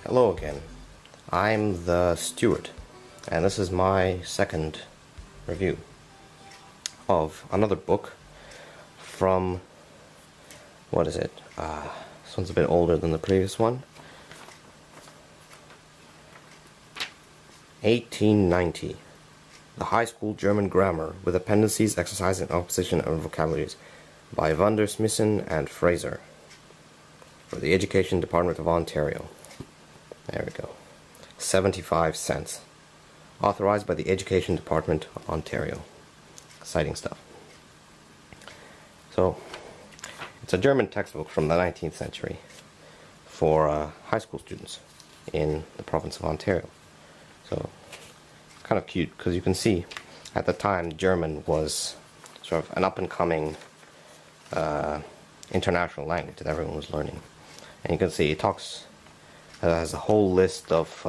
Hello again. I'm the steward, and this is my second review of another book from, what is it? This one's a bit older than the previous one. 1890. The High School German Grammar with Appendices, Exercises, Opposition, and Vocabularies by van der Smissen and Fraser for the Education Department of Ontario. There we go. 75 cents. Authorized by the Education Department of Ontario. Exciting stuff. So, it's a German textbook from the 19th century for high school students in the province of Ontario. So, kind of cute because you can see at the time German was sort of an up-and-coming international language that everyone was learning. And you can see it has a whole list of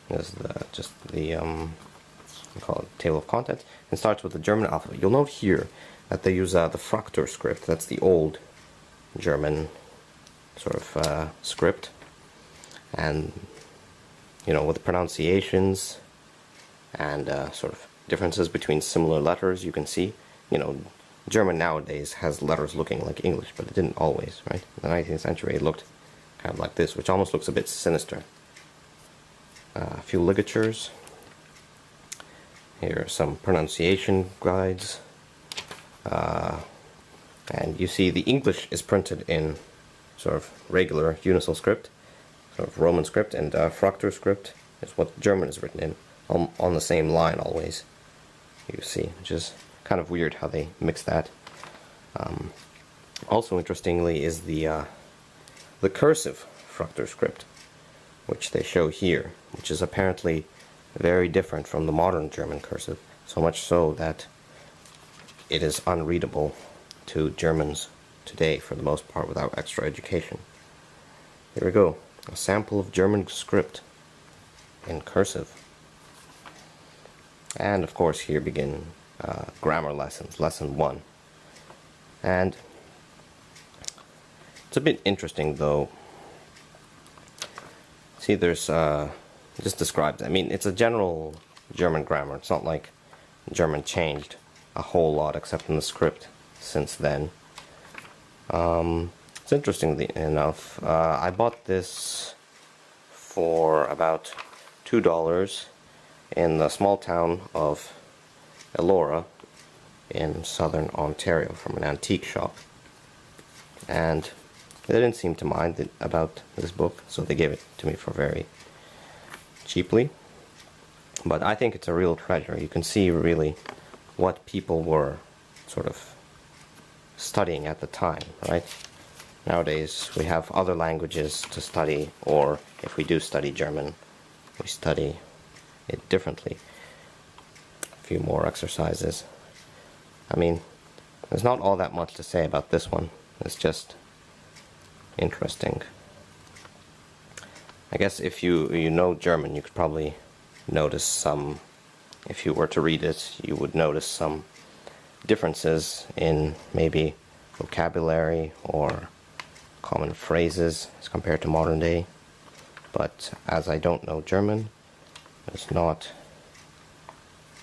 we call it table of contents, and starts with the German alphabet. You'll note here that they use the Fraktur script. That's the old German sort of script, and with the pronunciations and sort of differences between similar letters. You can see, German nowadays has letters looking like English, but it didn't always, right? In the 19th century it looked kind of like this, which almost looks a bit sinister. A few ligatures. Here are some pronunciation guides. And you see the English is printed in sort of regular Uncial script, sort of Roman script, and Fraktur script is what German is written in, on the same line always. You see, which is kind of weird how they mix that. Also interestingly is the cursive Fraktur script, which they show here, which is apparently very different from the modern German cursive, so much so that it is unreadable to Germans today for the most part without extra education. Here we go, a sample of German script in cursive. And of course here begin grammar lessons, lesson 1. And it's a bit interesting though. See, there's just describes, it's a general German grammar. It's not like German changed a whole lot except in the script since then. It's interestingly enough, I bought this for about $2 in the small town of Elora in southern Ontario from an antique shop, and they didn't seem to mind about this book, so they gave it to me for very cheaply. But I think it's a real treasure. You can see really what people were sort of studying at the time, right? Nowadays we have other languages to study, or if we do study German, we study it differently. A few more exercises. There's not all that much to say about this one. It's just interesting. I guess if you know German, you could probably notice some, if you were to read it, you would notice some differences in maybe vocabulary or common phrases as compared to modern day. But as I don't know German, it's not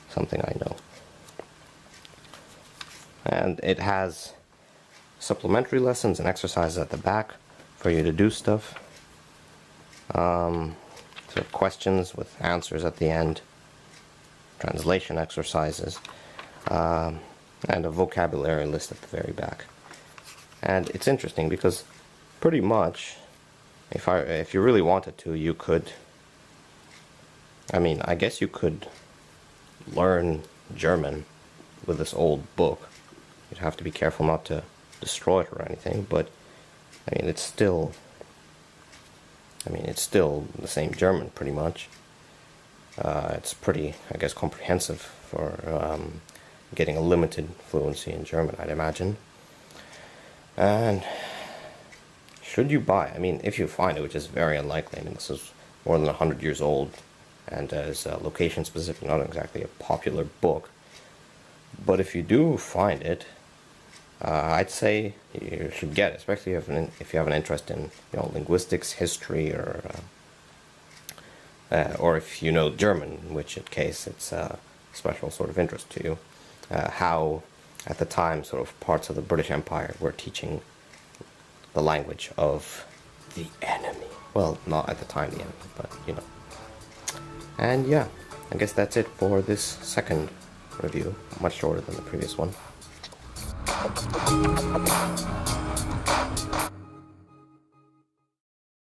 something I know. And it has supplementary lessons and exercises at the back for you to do stuff. Sort of questions with answers at the end, translation exercises, and a vocabulary list at the very back. And it's interesting because pretty much, if you really wanted to, you could, I guess you could learn German with this old book. You'd have to be careful not to destroy it or anything, but it's still the same German pretty much. It's pretty, I guess, comprehensive for getting a limited fluency in German, I'd imagine. And should you buy, if you find it, which is very unlikely, this is more than 100 years old and is location specific, not exactly a popular book, but if you do find it, I'd say you should get it, especially if you have an interest in linguistics, history, or if you know German, in which case it's a special sort of interest to you. How at the time sort of parts of the British Empire were teaching the language of the enemy. Well, not at the time the enemy, but you know. And yeah, I guess that's it for this second review, much shorter than the previous one.